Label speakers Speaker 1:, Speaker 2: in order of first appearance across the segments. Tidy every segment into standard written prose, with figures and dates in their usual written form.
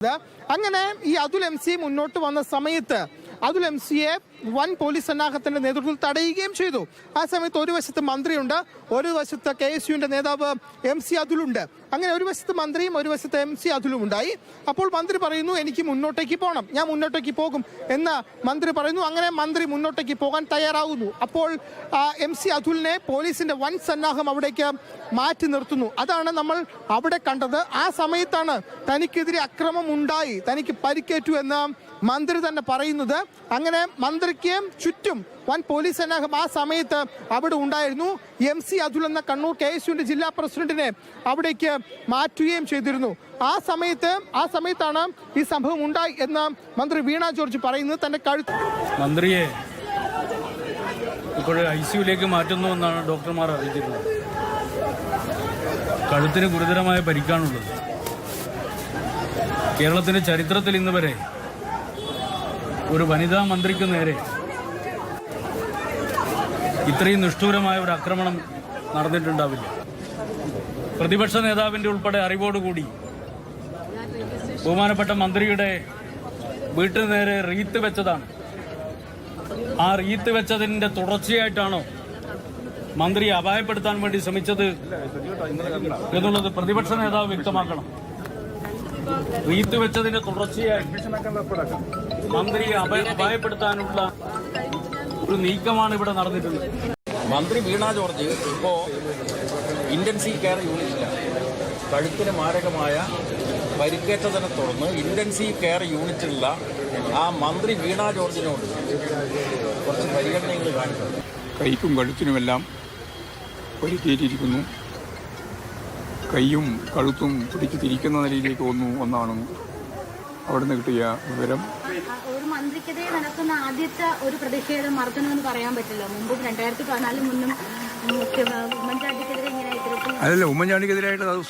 Speaker 1: അങ്ങനെ ഈ അതുൽ MC മുന്നോട്ട് വന്ന സമയത്ത് അതുൽ MCയെ വൻ പോലീസ് സന്നാഹത്തിന്റെ നേതൃത്വത്തിൽ തടയുകയും ചെയ്തു. ആ സമയത്ത് ഒരു വശത്ത് മന്ത്രിയുണ്ട്, ഒരു വശത്ത് KSUവിന്റെ നേതാവ് MC അതുലുണ്ട്. അങ്ങനെ ഒരു വശത്ത് മന്ത്രിയും ഒരു വശത്ത് MC അതുലും ഉണ്ടായി. അപ്പോൾ മന്ത്രി പറയുന്നു, എനിക്ക് മുന്നോട്ടേക്ക് പോകണം, ഞാൻ മുന്നോട്ടേക്ക് പോകും എന്ന് മന്ത്രി പറയുന്നു. അങ്ങനെ മന്ത്രി മുന്നോട്ടേക്ക് പോകാൻ തയ്യാറാകുന്നു. അപ്പോൾ MC അതുലിനെ പോലീസിന്റെ വൻ സന്നാഹം അവിടേക്ക് മാറ്റി നിർത്തുന്നു. അതാണ് നമ്മൾ അവിടെ കണ്ടത്. ആ സമയത്താണ് തനിക്കെതിരെ അക്രമം ഉണ്ടായി, തനിക്ക് പരിക്കേറ്റു എന്ന് മന്ത്രി തന്നെ പറയുന്നത്. അങ്ങനെ മന്ത്രിക്ക് ചുറ്റും വൻ പോലീസ് സന്നാഹം ആ സമയത്ത് അവിടെ ഉണ്ടായിരുന്നു. MC അതുൽ എന്ന കണ്ണൂർ KSUവിന്റെ ജില്ലാ പ്രസിഡന്റിനെ അവിടേക്ക് മാറ്റുകയും ചെയ്തിരുന്നു. ആ സമയത്താണ് ഈ സംഭവം ഉണ്ടായി എന്ന് മന്ത്രി വീണ ജോർജ് പറയുന്നത്. തന്റെ കഴുത്ത്
Speaker 2: മന്ത്രിയെ ഇപ്പോൾ ICUവിലേക്ക് മാറ്റുന്നു എന്നാണ് ഡോക്ടർമാർ അറിയിച്ചിരുന്നത്. കഴുത്തിന് ഗുരുതരമായ പരിക്കാണുള്ളത്. കേരളത്തിന്റെ ചരിത്രത്തിൽ ഇന്ന് വരെ ഒരു വനിതാ മന്ത്രിക്ക് നേരെ ഇത്രയും നിഷ്ഠൂരമായ ഒരു ആക്രമണം നടന്നിട്ടുണ്ടാവില്ല. പ്രതിപക്ഷ നേതാവിന്റെ ഉൾപ്പെടെ അറിവോടുകൂടി ബഹുമാനപ്പെട്ട മന്ത്രിയുടെ വീട്ടിന് നേരെ റീത്ത് വെച്ചതാണ്. ആ റീത്ത് വെച്ചതിന്റെ തുടർച്ചയായിട്ടാണോ മന്ത്രിയെ അപായപ്പെടുത്താൻ വേണ്ടി ശ്രമിച്ചത് എന്നുള്ളത് പ്രതിപക്ഷ നേതാവ് വ്യക്തമാക്കണം. റീത്ത് വെച്ചതിന്റെ തുടർച്ചയായി മന്ത്രിയെ അപായപ്പെടുത്താനുള്ള ഒരു നീക്കമാണ് ഇവിടെ നടന്നിട്ടുള്ളത്.
Speaker 3: മന്ത്രി വീണ ജോർജ് ഇപ്പോൾ ഇന്റൻസീവ് കെയർ യൂണിറ്റിലാണ്. കഴുത്തിന് മാരകമായ പരിക്കേറ്റതിനെ തുടർന്ന് ഇന്റൻസീവ് കെയർ യൂണിറ്റിലുള്ള ആ മന്ത്രി വീണ ജോർജിനോട് കുറച്ച് പരിഗണനകൾ കാണിക്കുന്നു.
Speaker 4: കൈക്കും കഴുത്തിനുമെല്ലാം പരിക്കേറ്റിരിക്കുന്നു. കൈയും കഴുത്തും പിടിച്ച് തിരിക്കുന്ന നിലയിലേക്ക് വന്നു എന്നാണ് അവിടെ നിന്ന് കിട്ടിയ വിവരം.
Speaker 5: ഒരു മന്ത്രിക്കെതിരെ നടക്കുന്ന ആദ്യത്തെ ഒരു പ്രതിഷേധം മർദ്ദനമെന്ന് പറയാൻ പറ്റില്ല. മുമ്പ് 2014 മുന്നും ഉമ്മൻചാണ്ടിക്കെതിരെ ഇങ്ങനെ
Speaker 4: അതല്ല, ഉമ്മൻചാണ്ടിക്കെതിരായിട്ട് അത്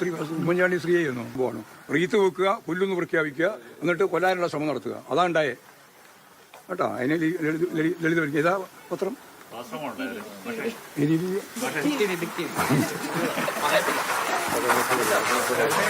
Speaker 4: ഉമ്മൻചാണ്ടി സ്ത്രീ ചെയ്യുന്നു. പോകണം റീത്ത് വെക്കുക, പുല്ലൊന്ന് പ്രഖ്യാപിക്കുക, എന്നിട്ട് കൊല്ലാനുള്ള ശ്രമം നടത്തുക. അതാ ഉണ്ടായേ കേട്ടോ. അതിന് ലളിത ഏതാ പത്രം